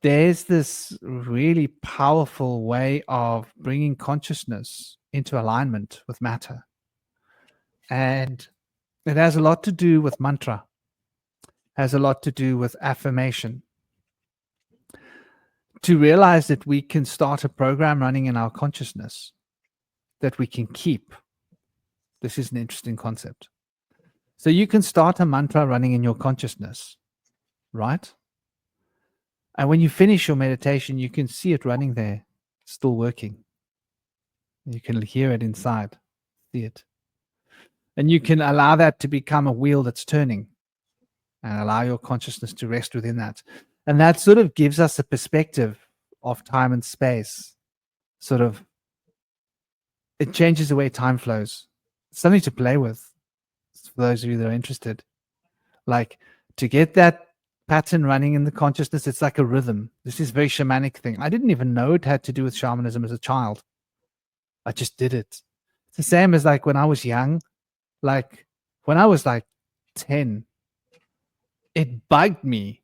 there's this really powerful way of bringing consciousness into alignment with matter. And it has a lot to do with mantra, has a lot to do with affirmation. To realize that we can start a program running in our consciousness that we can keep. This is an interesting concept. So you can start a mantra running in your consciousness, right? And when you finish your meditation, you can see it running there, still working. You can hear it inside, see it. And you can allow that to become a wheel that's turning and allow your consciousness to rest within that. And that sort of gives us a perspective of time and space. Sort of, it changes the way time flows. It's something to play with for those of you that are interested. Like, to get that pattern running in the consciousness, it's like a rhythm. This is a very shamanic thing. I didn't even know it had to do with shamanism as a child. I just did it. It's the same as like when I was young, like when I was like 10, it bugged me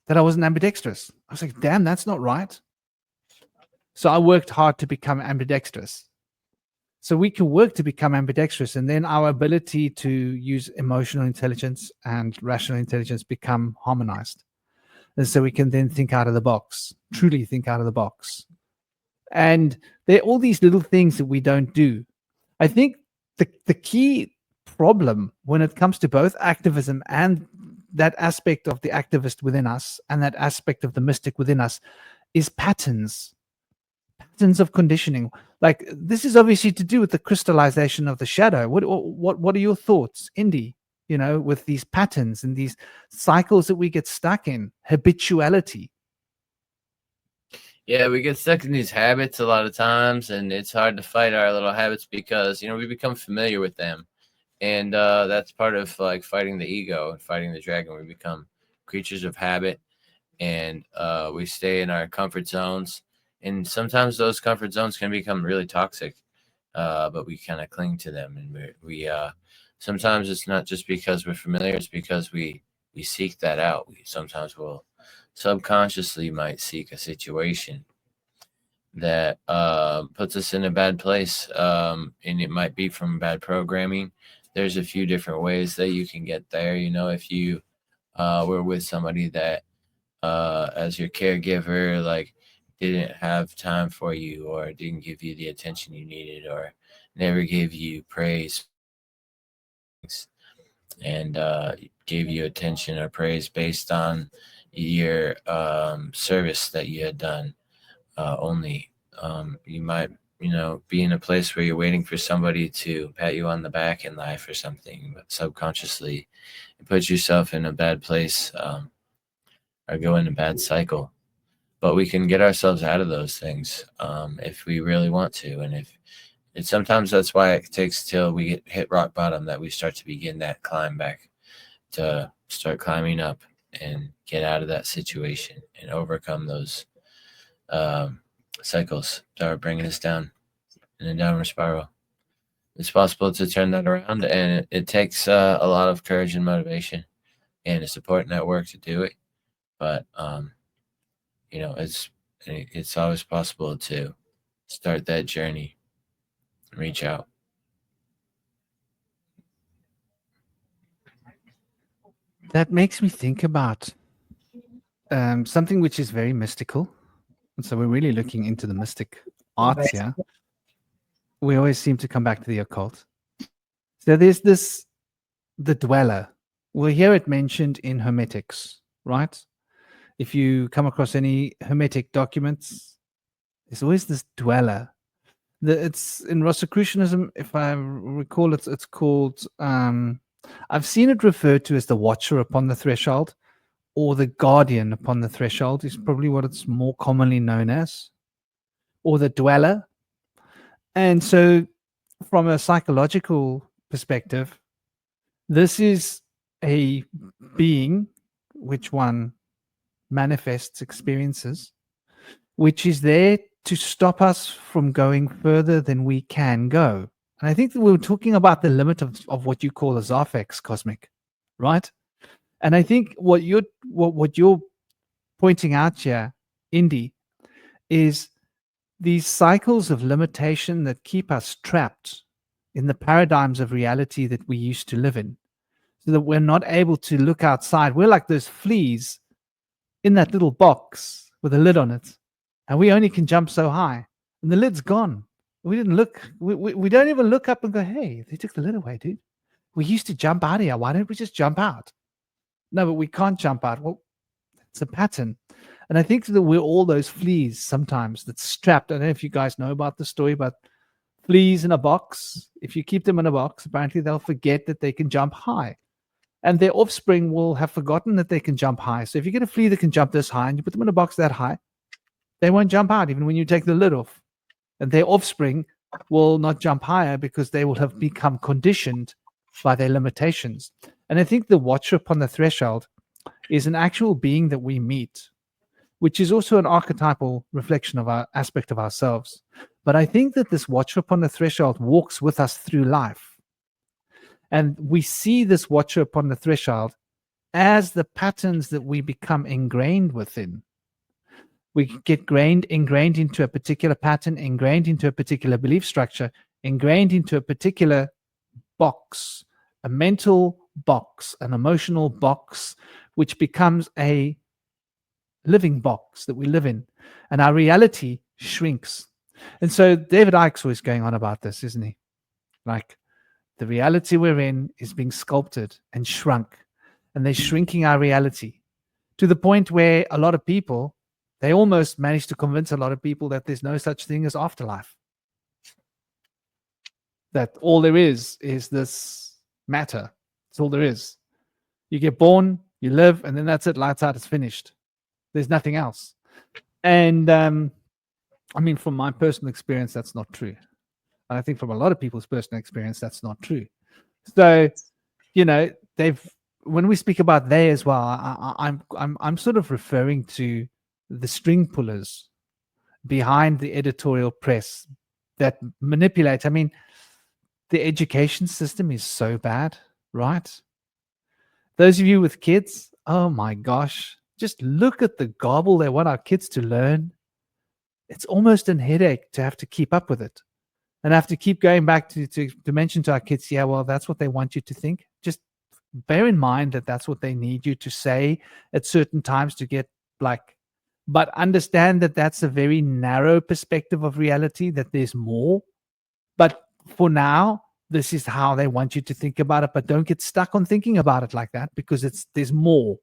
that I wasn't ambidextrous. I was like, damn, that's not right. So I worked hard to become ambidextrous. So we can work to become ambidextrous, and then our ability to use emotional intelligence and rational intelligence become harmonized. And so we can then think out of the box, truly think out of the box. And there are all these little things that we don't do. I think the key problem when it comes to both activism and that aspect of the activist within us and that aspect of the mystic within us is patterns of conditioning. Like, this is obviously to do with the crystallization of the shadow. What are your thoughts, Indy, with these patterns and these cycles that we get stuck in, habituality? Yeah, we get stuck in these habits a lot of times, and it's hard to fight our little habits because, we become familiar with them. And that's part of like fighting the ego and fighting the dragon. We become creatures of habit, and we stay in our comfort zones. And sometimes those comfort zones can become really toxic, but we kind of cling to them. And we sometimes it's not just because we're familiar; it's because we seek that out. We sometimes will subconsciously might seek a situation that puts us in a bad place, and it might be from bad programming. There's a few different ways that you can get there. If you were with somebody that, as your caregiver, like didn't have time for you, or didn't give you the attention you needed, or never gave you praise and gave you attention or praise based on your service that you had done only. You might, be in a place where you're waiting for somebody to pat you on the back in life or something, but subconsciously you put yourself in a bad place, or go in a bad cycle. But we can get ourselves out of those things if we really want to. And sometimes that's why it takes till we hit rock bottom that we start to begin that climb back, to start climbing up and get out of that situation and overcome those cycles that are bringing us down in a downward spiral. It's possible to turn that around, and it takes a lot of courage and motivation and a support network to do it. But it's always possible to start that journey, reach out. That makes me think about something which is very mystical. And so we're really looking into the mystic arts here. We always seem to come back to the occult. So there's the dweller. We'll hear it mentioned in Hermetics, right? If you come across any Hermetic documents, there's always this dweller. It's in Rosicrucianism, if I recall, it's called, I've seen it referred to as the watcher upon the threshold, or the guardian upon the threshold is probably what it's more commonly known as, or the dweller. And so from a psychological perspective, this is a being which one manifests experiences, which is there to stop us from going further than we can go. And I think that we were talking about the limit of what you call a Zarfex cosmic, right? And I think what you're pointing out here Indy, is these cycles of limitation that keep us trapped in the paradigms of reality that we used to live in, so that we're not able to look outside. We're like those fleas in that little box with a lid on it, and we only can jump so high, and the lid's gone. We didn't look. We don't even look up and go, "Hey, they took the lid away, dude. We used to jump out of here. Why don't we just jump out?" No, but we can't jump out. Well, it's a pattern. And I think that we're all those fleas sometimes that's strapped. I don't know if you guys know about the story, but fleas in a box, if you keep them in a box, apparently they'll forget that they can jump high. And their offspring will have forgotten that they can jump high. So if you get a flea that can jump this high and you put them in a box that high, they won't jump out even when you take the lid off. And their offspring will not jump higher because they will have become conditioned by their limitations. And I think the watcher upon the threshold is an actual being that we meet, which is also an archetypal reflection of our aspect of ourselves. But I think that this watcher upon the threshold walks with us through life. And we see this watcher upon the threshold as the patterns that we become ingrained within. We get ingrained into a particular pattern, ingrained into a particular belief structure, ingrained into a particular box, a mental box, an emotional box, which becomes a living box that we live in, and our reality shrinks. And so David Icke's always going on about this, isn't he? Like, the reality we're in is being sculpted and shrunk, and they're shrinking our reality to the point where a lot of people, they almost manage to convince a lot of people that there's no such thing as afterlife, that all there is this matter. That's all there is. You get born, you live, and then that's it. Lights out, it's finished. There's nothing else. And I mean, from my personal experience, that's not true. And I think from a lot of people's personal experience, that's not true. So, you know, when we speak about they as well, I'm sort of referring to the string pullers behind the editorial press that manipulate. I mean, the education system is so bad, right? Those of you with kids, oh my gosh, just look at the gobble they want our kids to learn. It's almost a headache to have to keep up with it and have to keep going back to mention to our kids, yeah, well, that's what they want you to think. Just bear in mind that that's what they need you to say at certain times to get but understand that that's a very narrow perspective of reality, that there's more. But for now, this is how they want you to think about it, but don't get stuck on thinking about it like that, because there's more.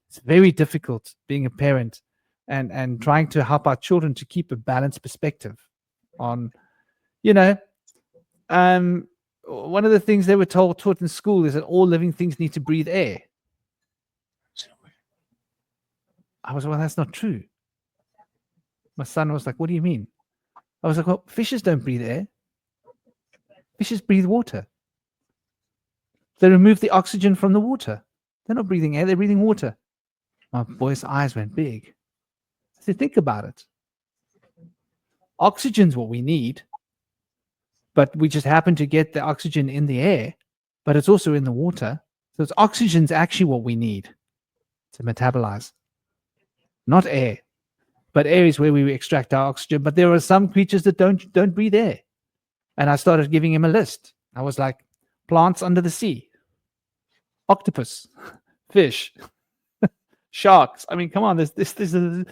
It's very difficult being a parent and trying to help our children to keep a balanced perspective on, one of the things they were taught in school is that all living things need to breathe air. I was, well, that's not true. My son was like, what do you mean? I was like, well, fishes don't breathe air. Fishes breathe water. They remove the oxygen from the water. They're not breathing air, they're breathing water. My boy's eyes went big. I said, think about it. Oxygen's what we need, but we just happen to get the oxygen in the air, but it's also in the water. So oxygen's actually what we need to metabolize, not air. But air is where we extract our oxygen. But there are some creatures that don't breathe air. And I started giving him a list. I was like, plants under the sea, octopus, fish, sharks. I mean, come on, there's a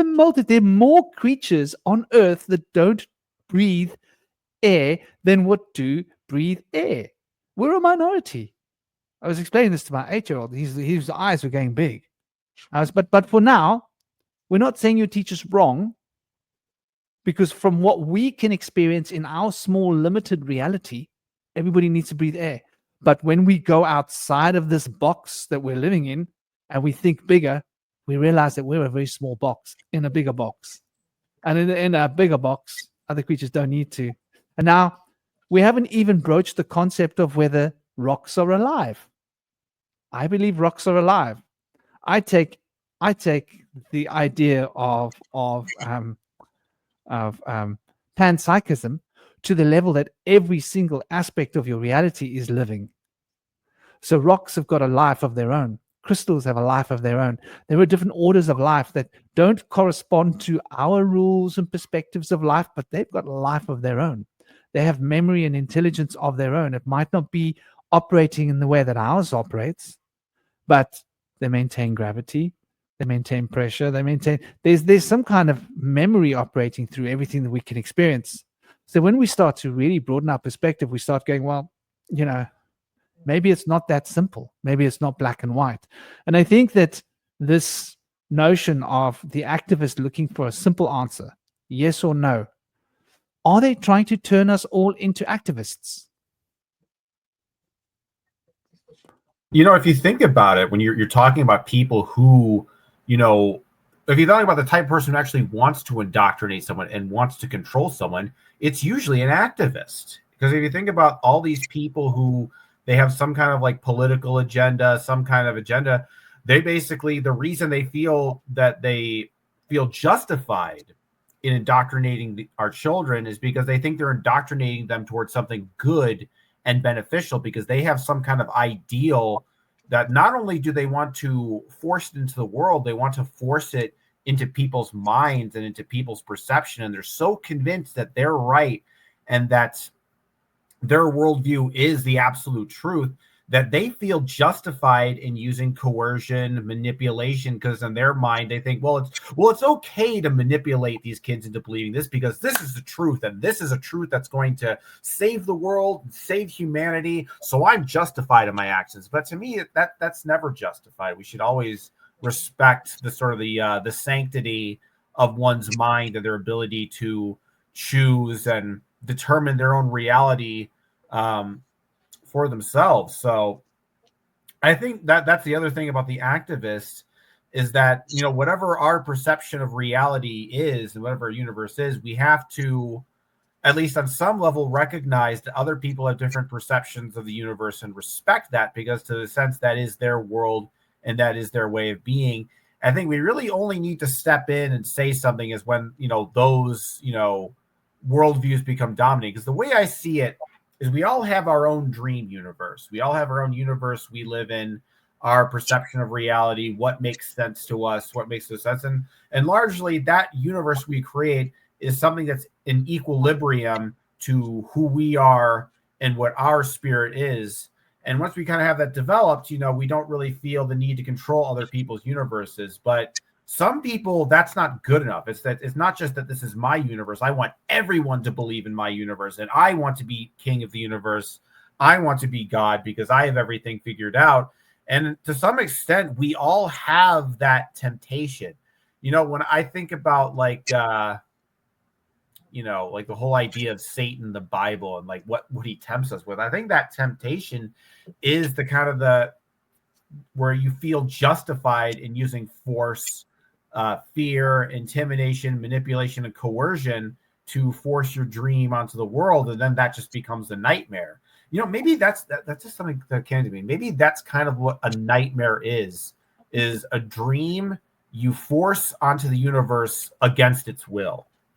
multitude. There are more creatures on Earth that don't breathe air than what do breathe air. We're a minority. I was explaining this to my 8-year-old. His eyes were getting big. But for now, we're not saying your teacher's wrong, because from what we can experience in our small, limited reality, everybody needs to breathe air. But when we go outside of this box that we're living in and we think bigger, we realize that we're a very small box in a bigger box. And in a bigger box, other creatures don't need to. And now we haven't even broached the concept of whether rocks are alive. I believe rocks are alive. I take the idea of panpsychism to the level that every single aspect of your reality is living. So rocks have got a life of their own. crystals have a life of their own. There are different orders of life that don't correspond to our rules and perspectives of life, but they've got a life of their own. They have memory and intelligence of their own. It might not be operating in the way that ours operates, but they maintain gravity, they maintain pressure, there's some kind of memory operating through everything that we can experience. So when we start to really broaden our perspective, we start going, well, maybe it's not that simple. Maybe it's not black and white. And I think that this notion of the activist looking for a simple answer, yes or no, are they trying to turn us all into activists? If you think about it, when you're talking about people who, if you're talking about the type of person who actually wants to indoctrinate someone and wants to control someone, it's usually an activist. Because if you think about all these people who they have some kind of like political agenda, some kind of agenda, they basically, the reason they feel justified in indoctrinating our children is because they think they're indoctrinating them towards something good and beneficial, because they have some kind of ideal that not only do they want to force it into the world, they want to force it into people's minds and into people's perception. And they're so convinced that they're right and that their worldview is the absolute truth that they feel justified in using coercion, manipulation, because in their mind they think, it's okay to manipulate these kids into believing this because this is the truth, and this is a truth that's going to save the world, save humanity. So I'm justified in my actions. But to me, that's never justified. We should always respect the sort of the sanctity of one's mind and their ability to choose and determine their own reality for themselves. So I think that's the other thing about the activists is that, whatever our perception of reality is and whatever our universe is, we have to, at least on some level, recognize that other people have different perceptions of the universe and respect that, because to the sense that is their world and that is their way of being. I think we really only need to step in and say something is when, those, worldviews become dominant. Because the way I see it is we all have our own dream universe. We all have our own universe we live in, our perception of reality, what makes sense to us, what makes no sense. And largely that universe we create is something that's in equilibrium to who we are and what our spirit is. And once we kind of have that developed, we don't really feel the need to control other people's universes. But some people, that's not good enough. It's not just that this is my universe. I want everyone to believe in my universe, and I want to be king of the universe. I want to be God because I have everything figured out. And to some extent, we all have that temptation. When I think about like the whole idea of Satan, the Bible, and like what he tempts us with, I think that temptation is the kind of where you feel justified in using force, fear, intimidation, manipulation, and coercion to force your dream onto the world, and then that just becomes a nightmare. Maybe that's just something that came to me. Maybe that's kind of what a nightmare is a dream you force onto the universe against its will.